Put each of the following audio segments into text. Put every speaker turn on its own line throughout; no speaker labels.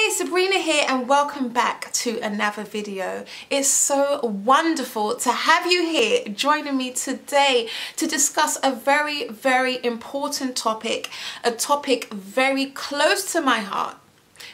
Hey, Sabrina here and welcome back to another video. It's so wonderful to have you here joining me today to discuss a very, very important topic, a topic very close to my heart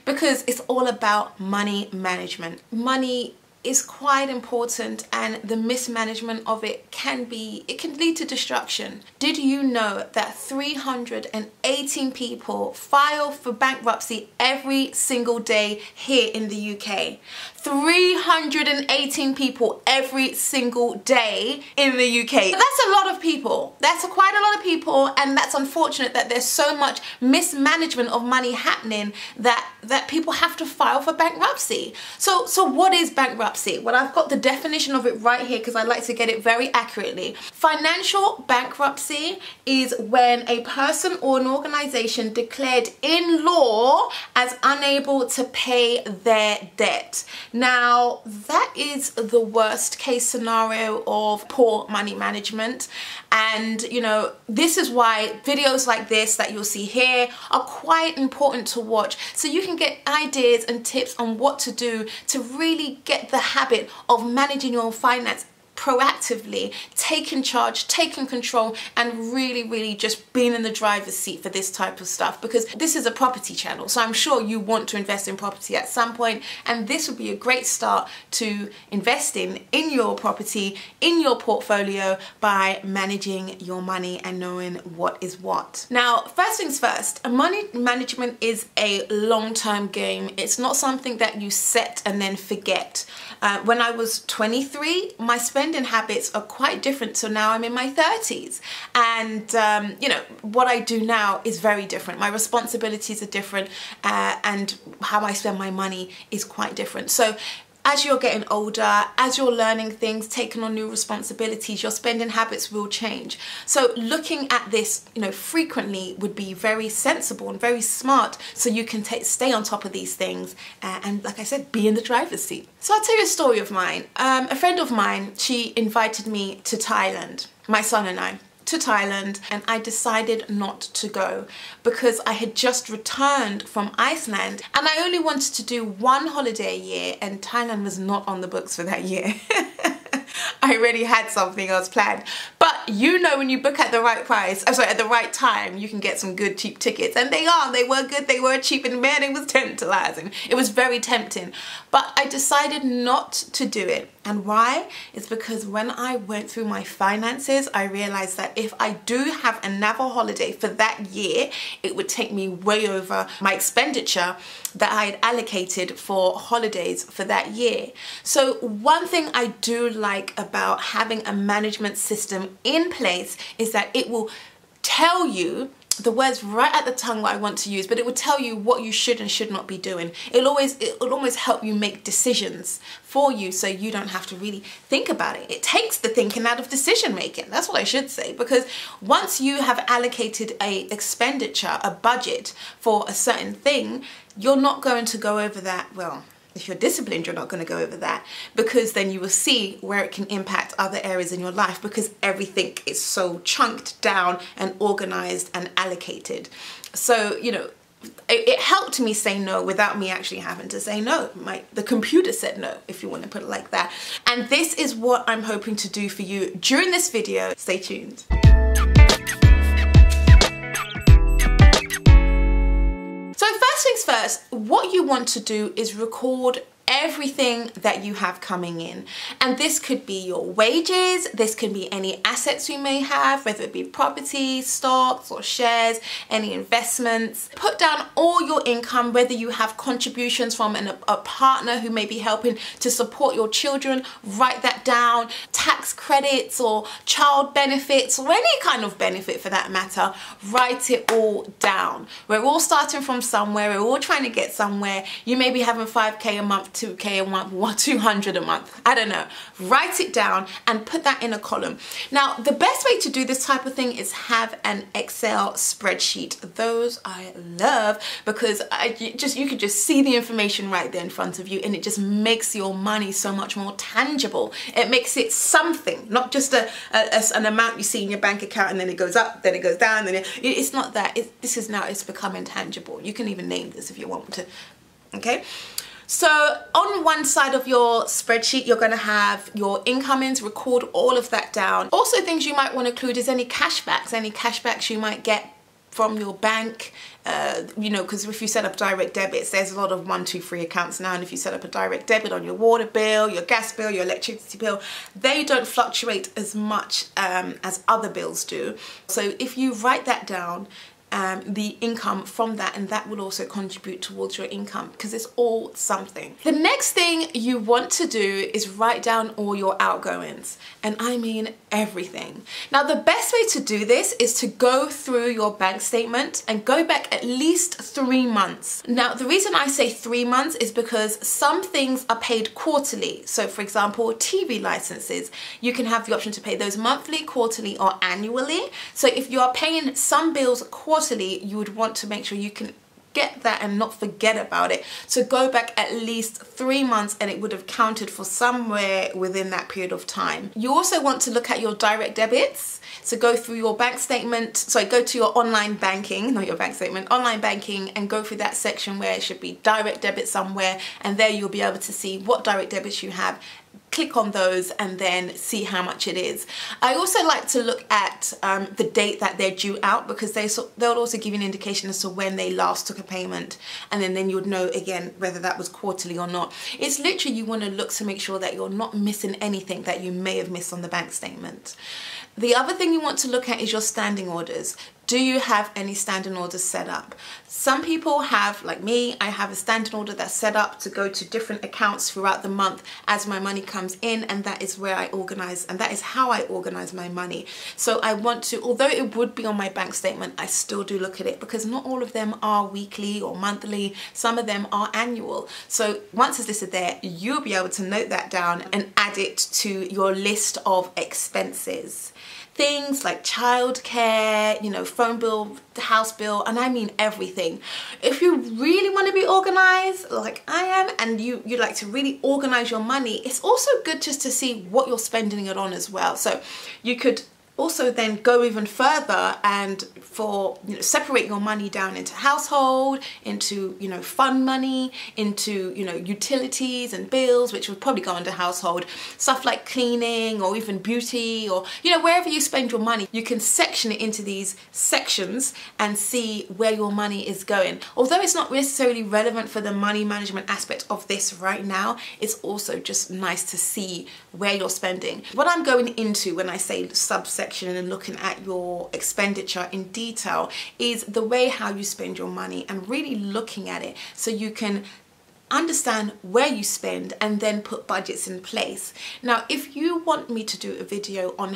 because it's all about money management. Money is quite important and the mismanagement of it can lead to destruction. Did you know that 318 people file for bankruptcy every single day here in the UK? 318 people every single day in the UK. That's a lot of people. That's quite a lot of people, and that's unfortunate that there's so much mismanagement of money happening that people have to file for bankruptcy. So what is bankruptcy? Well, I've got the definition of it right here because I like to get it very accurately. Financial bankruptcy is when a person or an organization declared in law as unable to pay their debt. Now, that is the worst case scenario of poor money management. And, you know, this is why videos like this that you'll see here are quite important to watch so you can get ideas and tips on what to do to really get the habit of managing your finance proactively, taking charge, taking control, and really just being in the driver's seat for this type of stuff, because this is a property channel, so I'm sure you want to invest in property at some point, and this would be a great start to investing in your property, in your portfolio, by managing your money and knowing what is what. Now, first things first, money management is a long-term game. It's not something that you set and then forget. When I was 23, my spending habits are quite different, so now I'm in my 30s, and you know, what I do now is very different. My responsibilities are different, and how I spend my money is quite different. So as you're getting older, as you're learning things, taking on new responsibilities, your spending habits will change. So looking at this, you know, frequently would be very sensible and very smart, so you can stay on top of these things and, like I said, be in the driver's seat. So I'll tell you a story of mine. A friend of mine, she invited me to Thailand, my son and I, to Thailand, and I decided not to go because I had just returned from Iceland and I only wanted to do one holiday a year, and Thailand was not on the books for that year. I already had something else planned. But you know, when you book at the right price, at the right time, you can get some good cheap tickets, and they were good, they were cheap, and man, it was tantalizing. It was very tempting, but I decided not to do it. And why? It's because when I went through my finances, I realized that if I do have another holiday for that year, it would take me way over my expenditure that I had allocated for holidays for that year. So one thing I do like about having a management system in place is that it will tell you the words right at the tongue that I want to use, but it will tell you what you should and should not be doing. It'll always help you make decisions for you, so you don't have to really think about it. It takes the thinking out of decision making. That's what I should say, because once you have allocated a expenditure, a budget for a certain thing, you're not going to go over that. Well, if you're disciplined, you're not going to go over that, because then you will see where it can impact other areas in your life, because everything is so chunked down and organized and allocated. So, you know, it helped me say no without me actually having to say no. The computer said no, if you want to put it like that. And this is what I'm hoping to do for you during this video. Stay tuned. So first things first, what you want to do is record everything that you have coming in, and this could be your wages, this can be any assets you may have, whether it be property, stocks or shares, any investments. Put down all your income, whether you have contributions from a partner who may be helping to support your children, write that down, tax credits or child benefits or any kind of benefit for that matter, write it all down. We're all starting from somewhere, we're all trying to get somewhere. You may be having 5k a month, 2k a month, 200 a month, I don't know. Write it down and put that in a column. Now, the best way to do this type of thing is have an Excel spreadsheet. Those I love, because you could just see the information right there in front of you, and it just makes your money so much more tangible. It makes it something, not just an amount you see in your bank account and then it goes up, then it goes down, then it's not that. It's become intangible. You can even name this if you want to. okay? So on one side of your spreadsheet, you're going to have your incomings, record all of that down. Also, things you might want to include is any cashbacks you might get from your bank, you know, because if you set up direct debits, there's a lot of 1, 2, 3 accounts now, and if you set up a direct debit on your water bill, your gas bill, your electricity bill, they don't fluctuate as much as other bills do. So if you write that down, the income from that, and that will also contribute towards your income, because it's all something. The next thing you want to do is write down all your outgoings, and I mean everything. Now, the best way to do this is to go through your bank statement and go back at least 3 months. Now, the reason I say 3 months is because some things are paid quarterly. So for example, TV licenses, you can have the option to pay those monthly, quarterly, or annually. So if you are paying some bills quarterly, you would want to make sure you can get that and not forget about it. So go back at least 3 months and it would have counted for somewhere within that period of time. You also want to look at your direct debits. So go through your bank statement, sorry, go to your online banking, not your bank statement, online banking, and go through that section where it should be direct debit somewhere, and there you'll be able to see what direct debits you have. Click on those and then see how much it is. I also like to look at the date that they're due out, because they'll also give you an indication as to when they last took a payment, and then you would know again whether that was quarterly or not. It's literally, you want to look to make sure that you're not missing anything that you may have missed on the bank statement. The other thing you want to look at is your standing orders. Do you have any standing orders set up? Some people have, like me, I have a standing order that's set up to go to different accounts throughout the month as my money comes in, and that is where I organize, and that is how I organize my money. So I want to, although it would be on my bank statement, I still do look at it, because not all of them are weekly or monthly. Some of them are annual. So once it's listed there, you'll be able to note that down and add it to your list of expenses. Things like childcare, you know, phone bill, house bill, and I mean everything. If you really want to be organized like I am, and you like to really organize your money, it's also good just to see what you're spending it on as well. So you could also then go even further and separate your money down into household, into, you know, fun money, into, you know, utilities and bills, which would probably go under household, stuff like cleaning or even beauty, or, you know, wherever you spend your money, you can section it into these sections and see where your money is going. Although it's not necessarily relevant for the money management aspect of this right now, it's also just nice to see where you're spending. What I'm going into when I say subsection and looking at your expenditure in detail is the way how you spend your money, and really looking at it so you can understand where you spend and then put budgets in place. Now, if you want me to do a video on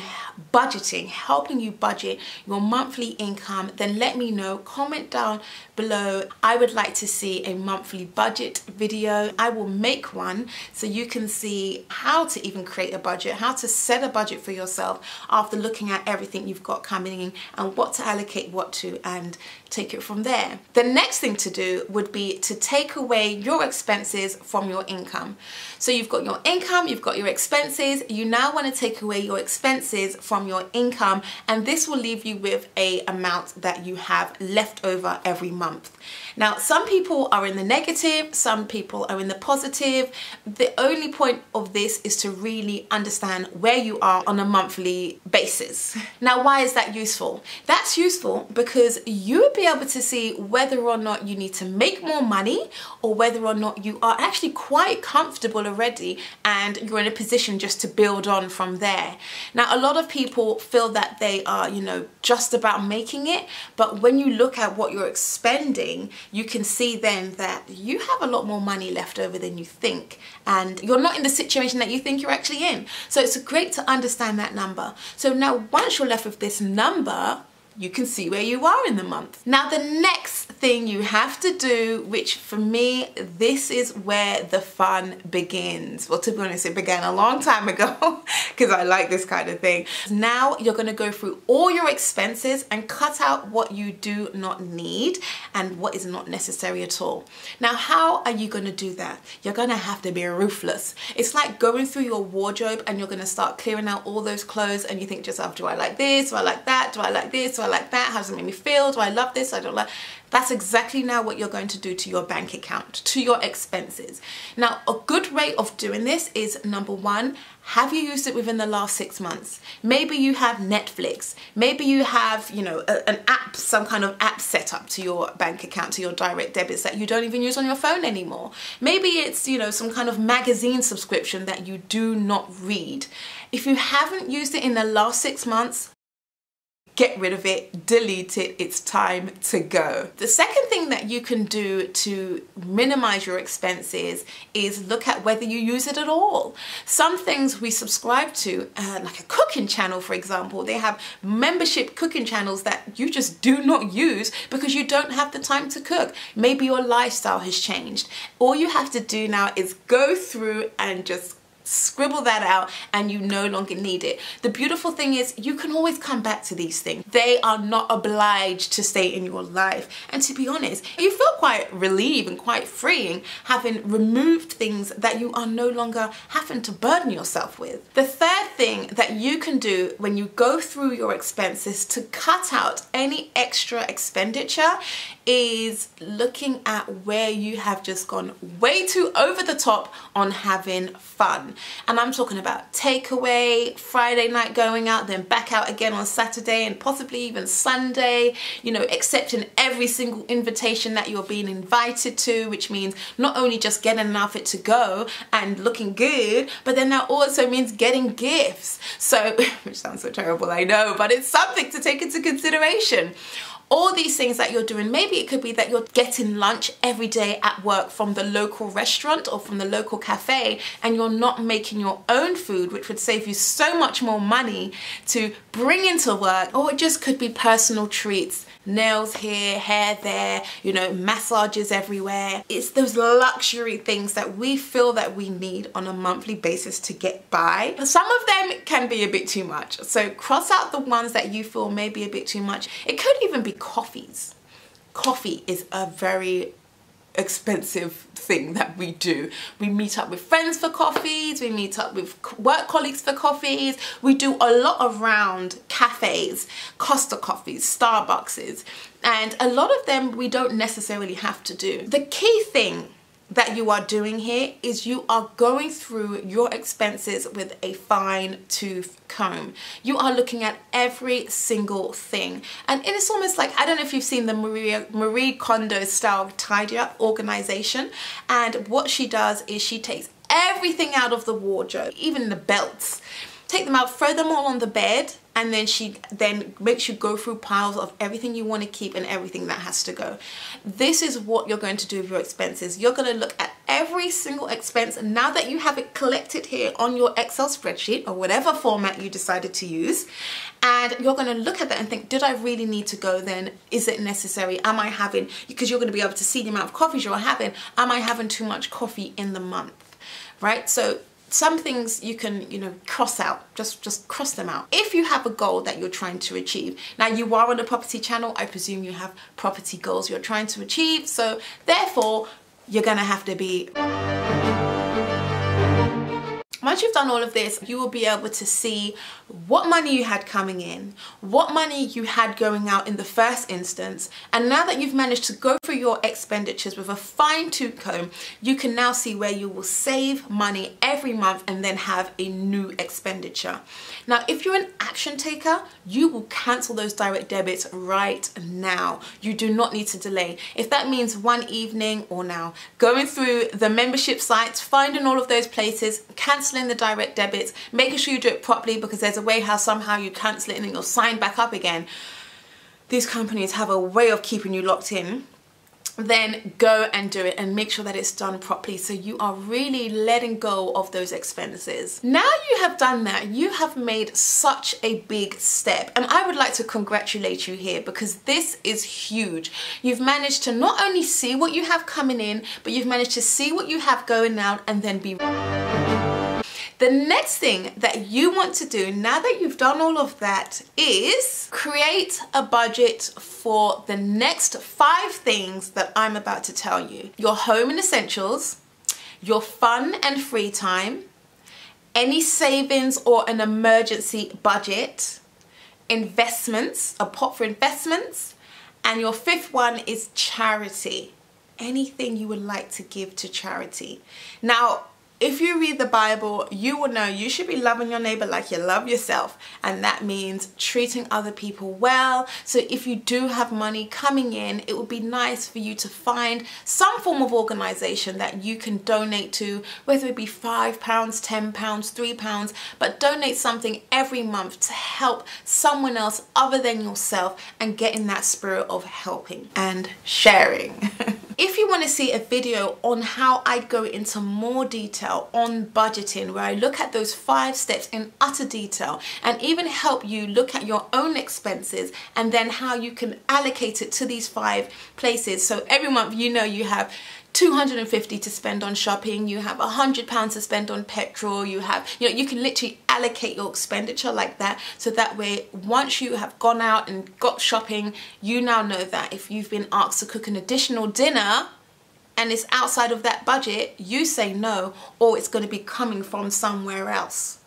budgeting, helping you budget your monthly income, then let me know. Comment down below. I would like to see a monthly budget video. I will make one so you can see how to even create a budget, how to set a budget for yourself after looking at everything you've got coming in and what to allocate what to, and take it from there. The next thing to do would be to take away your expenses from your income. So you've got your income, you've got your expenses, you now want to take away your expenses from your income, and this will leave you with a amount that you have left over every month. Now, some people are in the negative, some people are in the positive. The only point of this is to really understand where you are on a monthly basis. Now, why is that useful? That's useful because you'll be able to see whether or not you need to make more money, or whether or not you are actually quite comfortable already and you're in a position just to build on from there. Now, a lot of people feel that they are, you know, just about making it, but when you look at what you're expending, you can see then that you have a lot more money left over than you think, and you're not in the situation that you think you're actually in. So it's great to understand that number. So now once you're left with this number, you can see where you are in the month. Now, the next thing you have to do, which for me, this is where the fun begins. Well, to be honest, it began a long time ago because I like this kind of thing. Now you're going to go through all your expenses and cut out what you do not need and what is not necessary at all. Now, how are you going to do that? You're going to have to be ruthless. It's like going through your wardrobe and you're going to start clearing out all those clothes, and you think to yourself, do I like this? Do I like that? Do I like this? Do I like that? How does it make me feel? Do I love this? I don't like. That's exactly now what you're going to do to your bank account, to your expenses. Now, a good way of doing this is, number one, have you used it within the last 6 months? Maybe you have Netflix. Maybe you have, you know, an app, some kind of app set up to your bank account, to your direct debits that you don't even use on your phone anymore. Maybe it's, you know, some kind of magazine subscription that you do not read. If you haven't used it in the last 6 months, get rid of it, delete it, it's time to go. The second thing that you can do to minimize your expenses is look at whether you use it at all. Some things we subscribe to, like a cooking channel, for example, they have membership cooking channels that you just do not use because you don't have the time to cook. Maybe your lifestyle has changed. All you have to do now is go through and just scribble that out, and you no longer need it. The beautiful thing is you can always come back to these things. They are not obliged to stay in your life. And to be honest, you feel quite relieved and quite freeing having removed things that you are no longer having to burden yourself with. The third thing that you can do when you go through your expenses to cut out any extra expenditure is looking at where you have just gone way too over the top on having fun. And I'm talking about takeaway, Friday night going out, then back out again on Saturday and possibly even Sunday, you know, accepting every single invitation that you're being invited to, which means not only just getting an outfit to go and looking good, but then that also means getting gifts. So, which sounds so terrible, I know, but it's something to take into consideration. All these things that you're doing, maybe it could be that you're getting lunch every day at work from the local restaurant or from the local cafe, and you're not making your own food, which would save you so much more money to bring into work. Or it just could be personal treats. Nails here, hair there, you know, massages everywhere. It's those luxury things that we feel that we need on a monthly basis to get by. Some of them can be a bit too much. So cross out the ones that you feel may be a bit too much. It could even be coffees. Coffee is a very expensive thing that we do. We meet up with friends for coffees, we meet up with work colleagues for coffees, we do a lot around cafes, Costa coffees, Starbucks, and a lot of them we don't necessarily have to do. The key thing that you are doing here is you are going through your expenses with a fine-tooth comb. You are looking at every single thing, and it's almost like, I don't know if you've seen the Marie Kondo style tidy up organization, and what she does is she takes everything out of the wardrobe, even the belts, take them out, throw them all on the bed, and then she then makes you go through piles of everything you want to keep and everything that has to go. This is what you're going to do with your expenses. You're going to look at every single expense, and now that you have it collected here on your Excel spreadsheet or whatever format you decided to use, and you're going to look at that and think, did I really need to go then? Is it necessary? Am I having, because you're going to be able to see the amount of coffees you're having, am I having too much coffee in the month, right? So some things you can, you know, cross out, just cross them out. If you have a goal that you're trying to achieve. Now, you are on the property channel, I presume you have property goals you're trying to achieve, so therefore you're gonna have to be. Once you've done all of this, you will be able to see what money you had coming in, what money you had going out in the first instance, and now that you've managed to go through your expenditures with a fine-tooth comb, you can now see where you will save money every month and then have a new expenditure. Now, if you're an action taker, you will cancel those direct debits right now. You do not need to delay. If that means one evening or now going through the membership sites, finding all of those places, canceling the direct debits, making sure you do it properly, because there's a way how somehow you cancel it and then you'll sign back up again. These companies have a way of keeping you locked in. Then go and do it and make sure that it's done properly, so you are really letting go of those expenses. Now you have done that, you have made such a big step, and I would like to congratulate you here, because this is huge. You've managed to not only see what you have coming in, but you've managed to see what you have going out and then be. The next thing that you want to do now that you've done all of that is create a budget for the next 5 things that I'm about to tell you. Your home and essentials, your fun and free time, any savings or an emergency budget, investments, a pot for investments. And your fifth one is charity. Anything you would like to give to charity. Now, if you read the Bible, you will know you should be loving your neighbor like you love yourself. And that means treating other people well. So if you do have money coming in, it would be nice for you to find some form of organization that you can donate to, whether it be £5, £10, £3, but donate something every month to help someone else other than yourself and get in that spirit of helping and sharing. If you want to see a video on how I go into more detail on budgeting, where I look at those 5 steps in utter detail and even help you look at your own expenses and then how you can allocate it to these 5 places. So every month, you know, you have $250 to spend on shopping, you have £100 to spend on petrol, you have, you know, you can literally allocate your expenditure like that. So that way, once you have gone out and got shopping, you now know that if you've been asked to cook an additional dinner and it's outside of that budget, you say no, or it's going to be coming from somewhere else.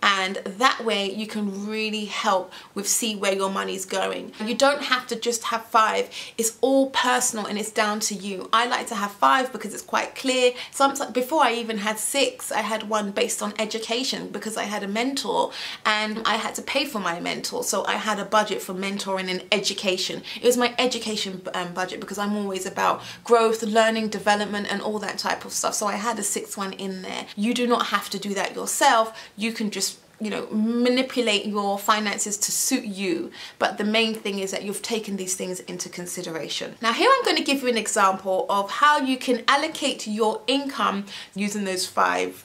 And that way you can really help with see where your money's going. You don't have to just have 5. It's all personal and it's down to you. I like to have 5 because it's quite clear. Sometimes before I even had 6, I had one based on education because I had a mentor and I had to pay for my mentor. So I had a budget for mentoring and education. It was my education budget because I'm always about growth, learning, development and all that type of stuff. So I had a 6th one in there. You do not have to do that yourself. You can just, you know, manipulate your finances to suit you. But the main thing is that you've taken these things into consideration. Now here I'm going to give you an example of how you can allocate your income using those 5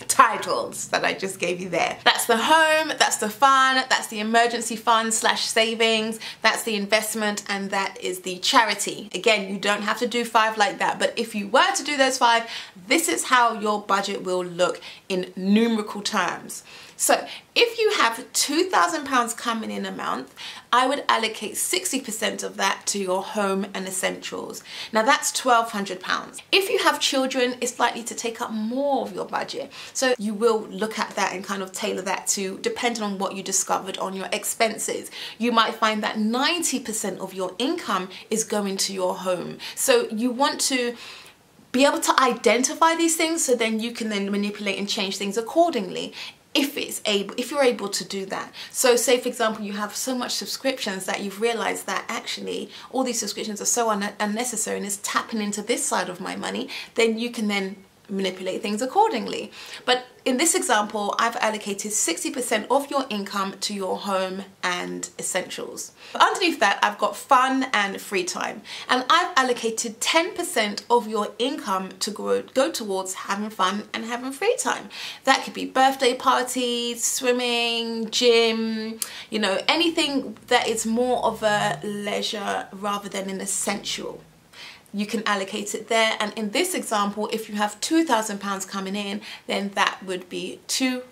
titles that I just gave you there. That's the home, that's the fun, that's the emergency fund / savings, that's the investment, and that is the charity. Again, you don't have to do 5 like that, but if you were to do those 5, this is how your budget will look in numerical terms. So if you have £2,000 coming in a month, I would allocate 60% of that to your home and essentials. Now that's £1,200. If you have children, it's likely to take up more of your budget. So you will look at that and kind of tailor that to, depending on what you discovered on your expenses. You might find that 90% of your income is going to your home. So you want to be able to identify these things so then you can then manipulate and change things accordingly. If you're able to do that. So say for example you have so much subscriptions that you've realized that actually all these subscriptions are so unnecessary and it's tapping into this side of my money, then you can then manipulate things accordingly. But in this example, I've allocated 60% of your income to your home and essentials. Underneath that, I've got fun and free time. And I've allocated 10% of your income to go towards having fun and having free time. That could be birthday parties, swimming, gym, you know, anything that is more of a leisure rather than an essential. You can allocate it there, and in this example, if you have £2,000 coming in, then that would be £200.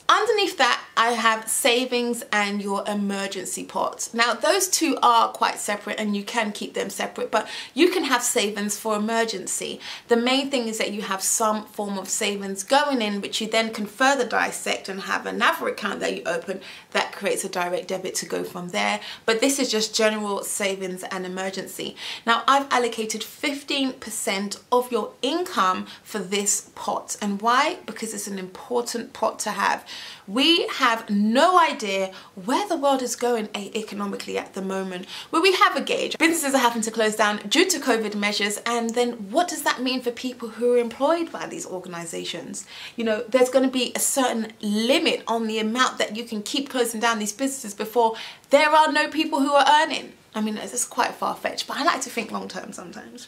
Underneath that, I have savings and your emergency pot. Now those two are quite separate and you can keep them separate, but you can have savings for emergency. The main thing is that you have some form of savings going in, which you then can further dissect and have another account that you open that creates a direct debit to go from there. But this is just general savings and emergency. Now I've allocated 15% of your income for this pot. And why? Because it's an important pot to have. We have no idea where the world is going economically at the moment. Well, we have a gauge. Businesses are having to close down due to COVID measures, and then what does that mean for people who are employed by these organizations? You know, there's going to be a certain limit on the amount that you can keep closing down these businesses before there are no people who are earning. I mean, it's quite far-fetched, but I like to think long-term sometimes.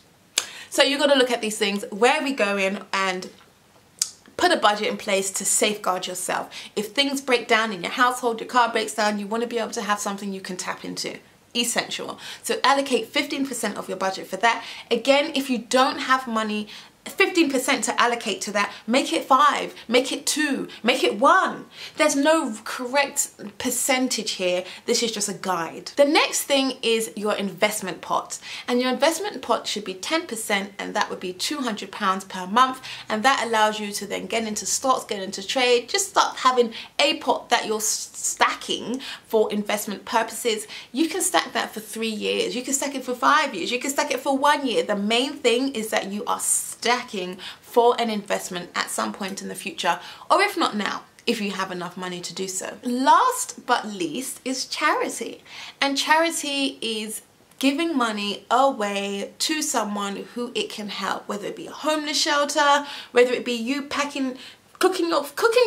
So you've got to look at these things. Where are we going? And put a budget in place to safeguard yourself. If things break down in your household, your car breaks down, you want to be able to have something you can tap into. Essential. So allocate 15% of your budget for that. Again, if you don't have money 15% to allocate to that, make it 5, make it 2, make it 1. There's no correct percentage here. This is just a guide. The next thing is your investment pot, and your investment pot should be 10%, and that would be £200 per month, and that allows you to then get into stocks, get into trade, just start having a pot that you're stacking for investment purposes. You can stack that for 3 years, you can stack it for 5 years, you can stack it for 1 year. The main thing is that you are stacking for an investment at some point in the future, or if not now, if you have enough money to do so. Last but least is charity, and charity is giving money away to someone who it can help, whether it be a homeless shelter, whether it be you cooking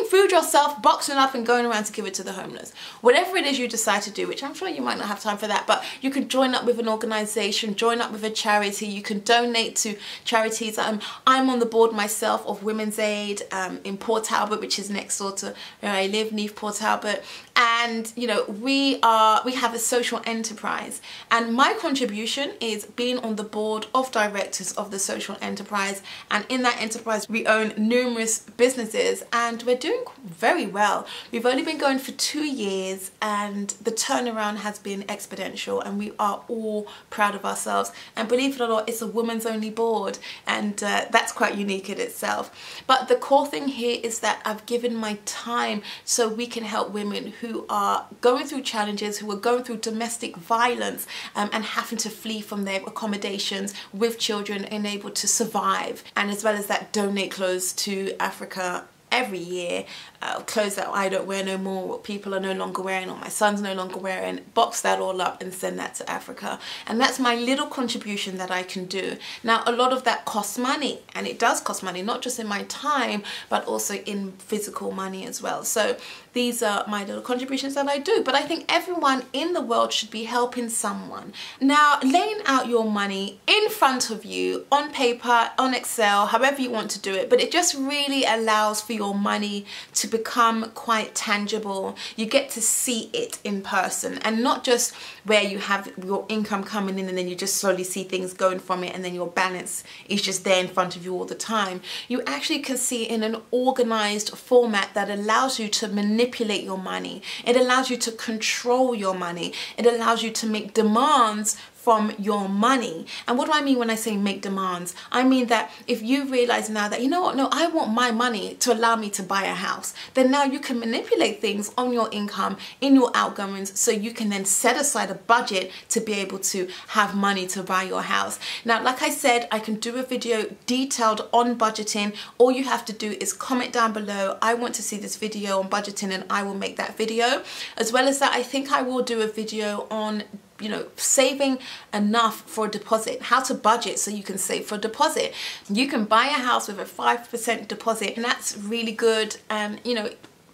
food yourself, boxing up and going around to give it to the homeless. Whatever it is you decide to do, which I'm sure you might not have time for that, but you can join up with an organisation, join up with a charity, you can donate to charities. I'm on the board myself of Women's Aid in Port Talbot, which is next door to where I live, Neath Port Talbot. And you know, we have a social enterprise, and my contribution is being on the board of directors of the social enterprise, and in that enterprise we own numerous businesses, and we're doing very well. We've only been going for 2 years, and the turnaround has been exponential, and we are all proud of ourselves. And believe it or not, it's a women's only board, and that's quite unique in itself. But the core thing here is that I've given my time so we can help women who are going through challenges, who are going through domestic violence and having to flee from their accommodations with children and able to survive, and as well as that donate clothes to Africa every year, clothes that I don't wear no more, what people are no longer wearing, or my son's no longer wearing, box that all up and send that to Africa. And that's my little contribution that I can do. Now, a lot of that costs money, and it does cost money, not just in my time, but also in physical money as well. So these are my little contributions that I do, but I think everyone in the world should be helping someone. Now, laying out your money in front of you on paper, on Excel, however you want to do it, but it just really allows for your money to become quite tangible. You get to see it in person, and not just where you have your income coming in and then you just slowly see things going from it, and then your balance is just there in front of you all the time. You actually can see it in an organized format that allows you to manipulate your money. It allows you to control your money. It allows you to make demands from your money. And what do I mean when I say make demands? I mean that if you realize now that, you know what, no, I want my money to allow me to buy a house, then now you can manipulate things on your income, in your outgoings, so you can then set aside a budget to be able to have money to buy your house. Now, like I said, I can do a video detailed on budgeting. All you have to do is comment down below, I want to see this video on budgeting, and I will make that video. As well as that, I think I will do a video on, you know, saving enough for a deposit, how to budget so you can save for a deposit. You can buy a house with a 5% deposit, and that's really good. And you know,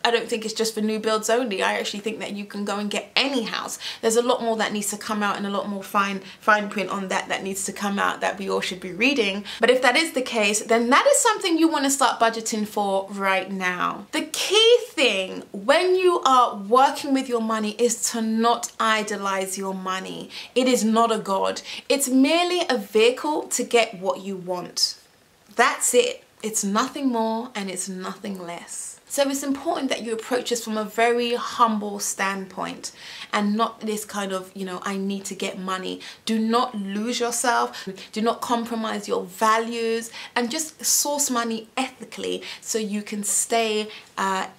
I don't think it's just for new builds only. I actually think that you can go and get any house. There's a lot more that needs to come out, and a lot more fine print on that needs to come out, that we all should be reading. But if that is the case, then that is something you want to start budgeting for right now. The key thing when you are working with your money is to not idolize your money. It is not a god. It's merely a vehicle to get what you want. That's it. It's nothing more and it's nothing less. So it's important that you approach this from a very humble standpoint, and not this kind of, you know, I need to get money. Do not lose yourself. Do not compromise your values, and just source money ethically so you can stay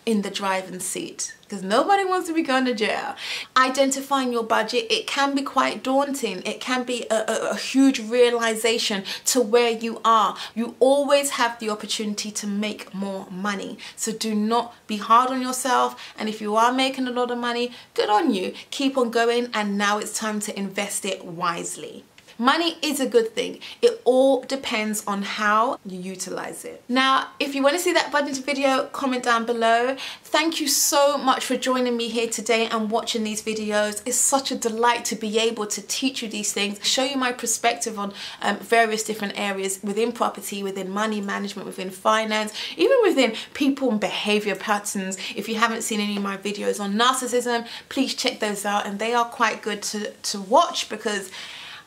in the driving seat, because nobody wants to be going to jail. Identifying your budget, it can be quite daunting. It can be a huge realization to where you are. You always have the opportunity to make more money. So do not be hard on yourself. And if you are making a lot of money, good on you. Keep on going, and now it's time to invest it wisely. Money is a good thing. It all depends on how you utilize it. Now, if you want to see that budgeting video, comment down below. Thank you so much for joining me here today and watching these videos. It's such a delight to be able to teach you these things, show you my perspective on various different areas within property, within money management, within finance, even within people and behavior patterns. If you haven't seen any of my videos on narcissism, please check those out, and they are quite good to watch, because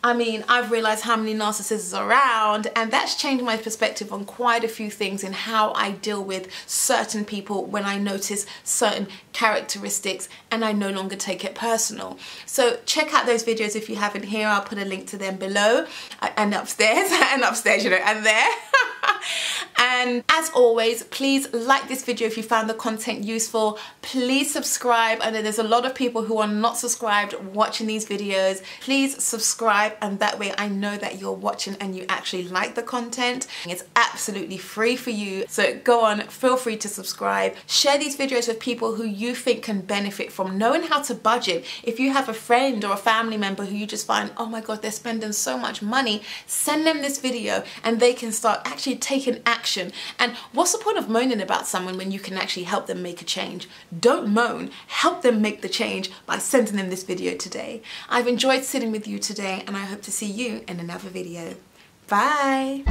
I mean, I've realized how many narcissists are around, and that's changed my perspective on quite a few things in how I deal with certain people when I notice certain characteristics and I no longer take it personal. So check out those videos if you haven't here. I'll put a link to them below and upstairs you know, and there. And as always, please like this video if you found the content useful. Please subscribe. I know there's a lot of people who are not subscribed watching these videos. Please subscribe, and that way I know that you're watching and you actually like the content. It's absolutely free for you, so go on, feel free to subscribe. Share these videos with people who you think can benefit from knowing how to budget. If you have a friend or a family member who you just find, oh my god, they're spending so much money, send them this video and they can start actually taking action. And what's the point of moaning about someone when you can actually help them make a change? Don't moan, help them make the change by sending them this video today. I've enjoyed sitting with you today, and I hope to see you in another video. Bye.